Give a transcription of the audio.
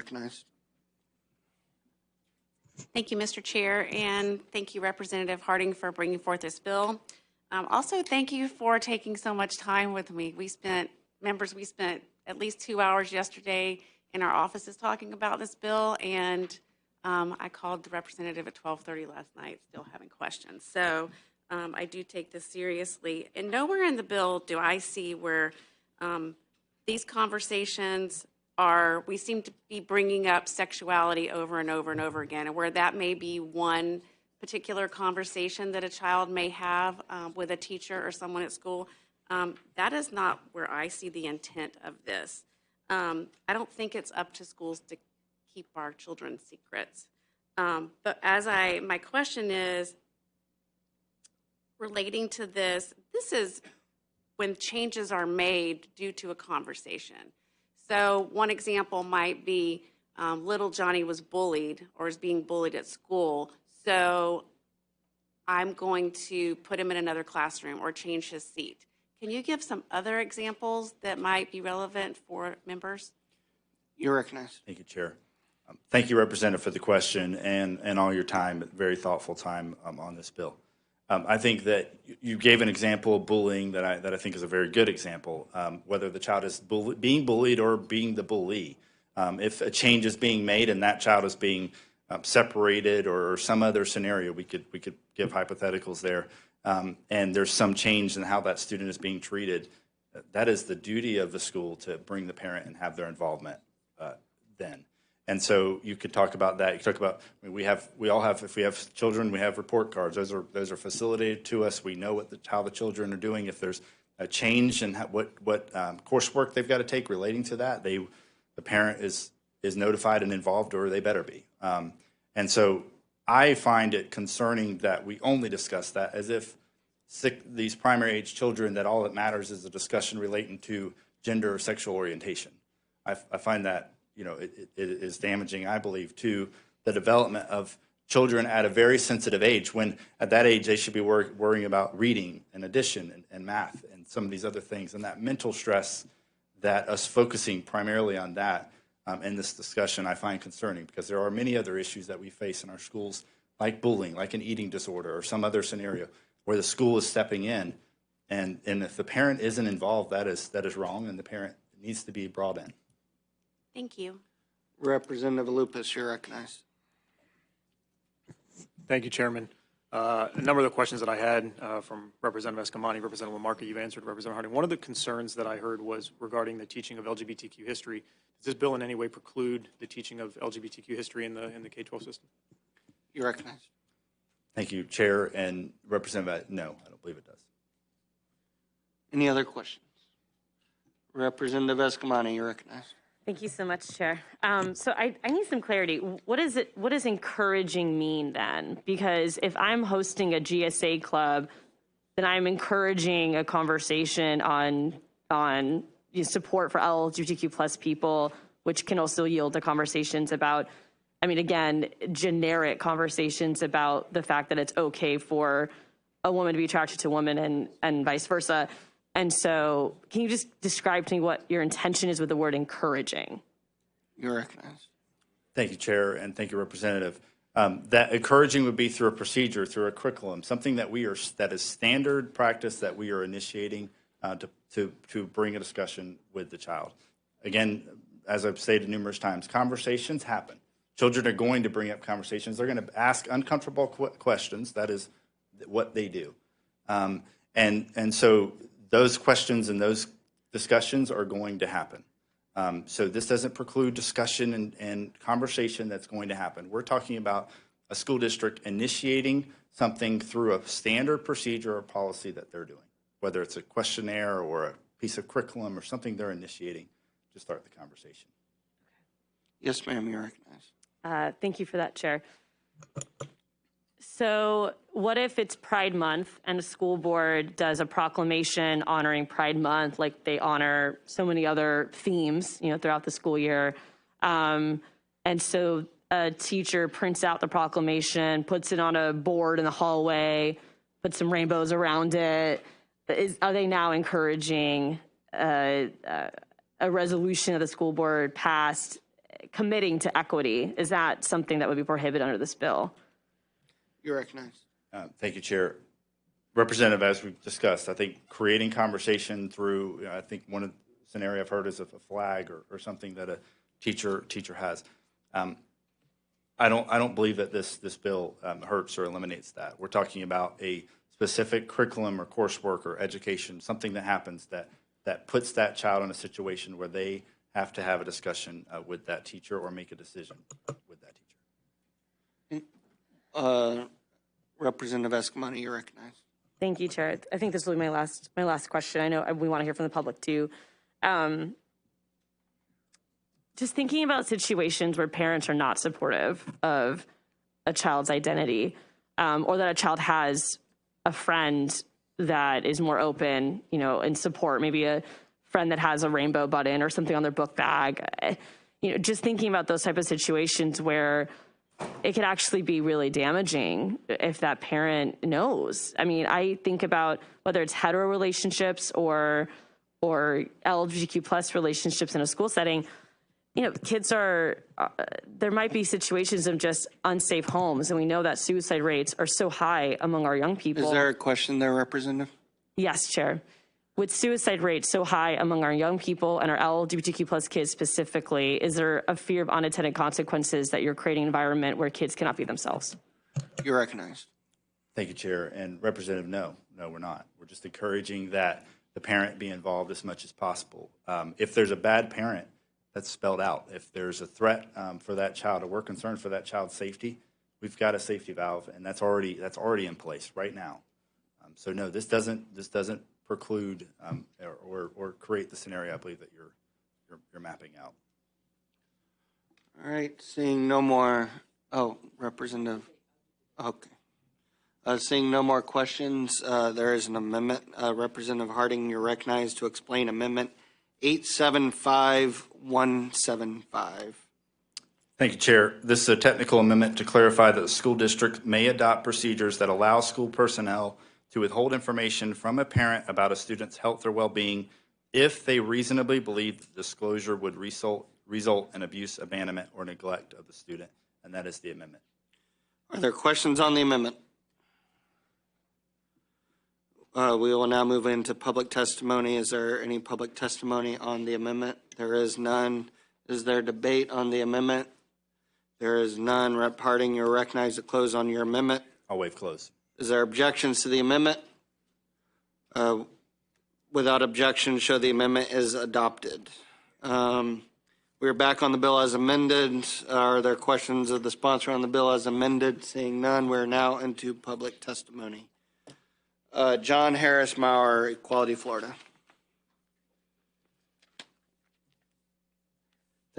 recognized. Thank you, Mr. Chair, and thank you, Representative Harding, for bringing forth this bill. Also, thank you for taking so much time with me. We spent at least 2 hours yesterday in our offices talking about this bill, and I called the representative at 12:30 last night, still having questions. So I do take this seriously. And nowhere in the bill do I see where these conversations we seem to be bringing up sexuality over and over and over again, and where that may be one particular conversation that a child may have with a teacher or someone at school. That is not where I see the intent of this. I don't think it's up to schools to keep our children's secrets. But my question is relating to this is when changes are made due to a conversation. So one example might be little Johnny was bullied or is being bullied at school. So I'm going to put him in another classroom or change his seat. Can you give some other examples that might be relevant for members? You're recognized. Thank you, Chair. Thank you, Representative, for the question and all your time, very thoughtful time on this bill. I think that you gave an example of bullying that I think is a very good example, whether the child is being bullied or being the bully. If a change is being made and that child is being separated or some other scenario, we could give hypotheticals there, and there's some change in how that student is being treated. That is the duty of the school to bring the parent and have their involvement then. And so you could talk about that. You could talk about, I mean, we all have, if we have children, we have report cards. Those are facilitated to us. We know how the children are doing. If there's a change in what coursework they've got to take relating to that, the parent is notified and involved, or they better be. And so I find it concerning that we only discuss that as if these primary age children, that all that matters is a discussion relating to gender or sexual orientation. I find that it is damaging, I believe, to the development of children at a very sensitive age, when at that age they should be worrying about reading and addition and math and some of these other things, and that mental stress, that us focusing primarily on that in this discussion I find concerning, because there are many other issues that we face in our schools, like bullying, like an eating disorder or some other scenario where the school is stepping in, and if the parent isn't involved, that is wrong, and the parent needs to be brought in. Thank you. Representative Lupus, you're recognized. Thank you, Chairman. A number of the questions that I had from Representative Escamani, Representative LaMarca, you've answered, Representative Harding. One of the concerns that I heard was regarding the teaching of LGBTQ history. Does this bill in any way preclude the teaching of LGBTQ history in the K-12 system? You're recognized. Thank you, Chair and Representative. No, I don't believe it does. Any other questions? Representative Escamani, you're recognized. Thank you so much, Chair. So I need some clarity. What does encouraging mean then? Because if I'm hosting a GSA club, then I'm encouraging a conversation on support for LGBTQ plus people, which can also yield to conversations about, I mean, again, generic conversations about the fact that it's okay for a woman to be attracted to a woman and vice versa. And so can you just describe to me what your intention is with the word encouraging? You're recognized. Thank you, Chair, and thank you, Representative. That encouraging would be through a procedure, through a curriculum, something that is standard practice that we are initiating to bring a discussion with the child. Again, as I've stated numerous times, conversations happen. Children are going to bring up conversations. They're going to ask uncomfortable questions. That is what they do. And so those questions and those discussions are going to happen. So this doesn't preclude discussion and conversation that's going to happen. We're talking about a school district initiating something through a standard procedure or policy that they're doing, whether it's a questionnaire or a piece of curriculum or something they're initiating to start the conversation. Yes, ma'am, you're recognized. Thank you for that, Chair. So what if it's Pride Month and the school board does a proclamation honoring Pride Month like they honor so many other themes, throughout the school year? And so a teacher prints out the proclamation, puts it on a board in the hallway, puts some rainbows around it. Are they now encouraging a resolution of the school board passed committing to equity. Is that something that would be prohibited under this bill? You're recognized. Thank you, Chair. Representative, as we've discussed, I think creating conversation through, I think one of the scenario I've heard is of a flag or something that a teacher has. I don't believe that this bill hurts or eliminates that. We're talking about a specific curriculum or coursework or education, something that happens that puts that child in a situation where they have to have a discussion with that teacher or make a decision with that teacher. Representative Escamani, you're recognized. Thank you, Chair. I think this will be my last question. I know we want to hear from the public too. Just thinking about situations where parents are not supportive of a child's identity, or that a child has a friend that is more open, in support, maybe a friend that has a rainbow button or something on their book bag. Just thinking about those type of situations where it could actually be really damaging if that parent knows. I mean, I think about whether it's hetero relationships or LGBTQ plus relationships in a school setting. Kids there might be situations of just unsafe homes, and we know that suicide rates are so high among our young people. Is there a question there, Representative? Yes, Chair. With suicide rates so high among our young people and our LGBTQ plus kids specifically, is there a fear of unintended consequences that you're creating an environment where kids cannot be themselves? You're recognized. Thank you, Chair. And Representative, no, we're not. We're just encouraging that the parent be involved as much as possible. If there's a bad parent, that's spelled out. If there's a threat for that child, or we're concerned for that child's safety, we've got a safety valve, and that's already in place right now. So no, this doesn't preclude or create the scenario I believe that you're mapping out. All right, seeing no more. Oh, Representative. Okay. Seeing no more questions, there is an amendment. Representative Harding, you're recognized to explain Amendment 875-175. Thank you, Chair. This is a technical amendment to clarify that the school district may adopt procedures that allow school personnel to withhold information from a parent about a student's health or well-being if they reasonably believe the disclosure would result in abuse, abandonment, or neglect of the student, and that is the amendment. Are there questions on the amendment? We will now move into public testimony. Is there any public testimony on the amendment? There is none. Is there debate on the amendment? There is none. Rep. Harding, you're recognized to close on your amendment. I'll waive close. Is there objections to the amendment? Without objection, show the amendment is adopted. We're back on the bill as amended. Are there questions of the sponsor on the bill as amended? Seeing none, we're now into public testimony. John Harris Maurer, Equality Florida.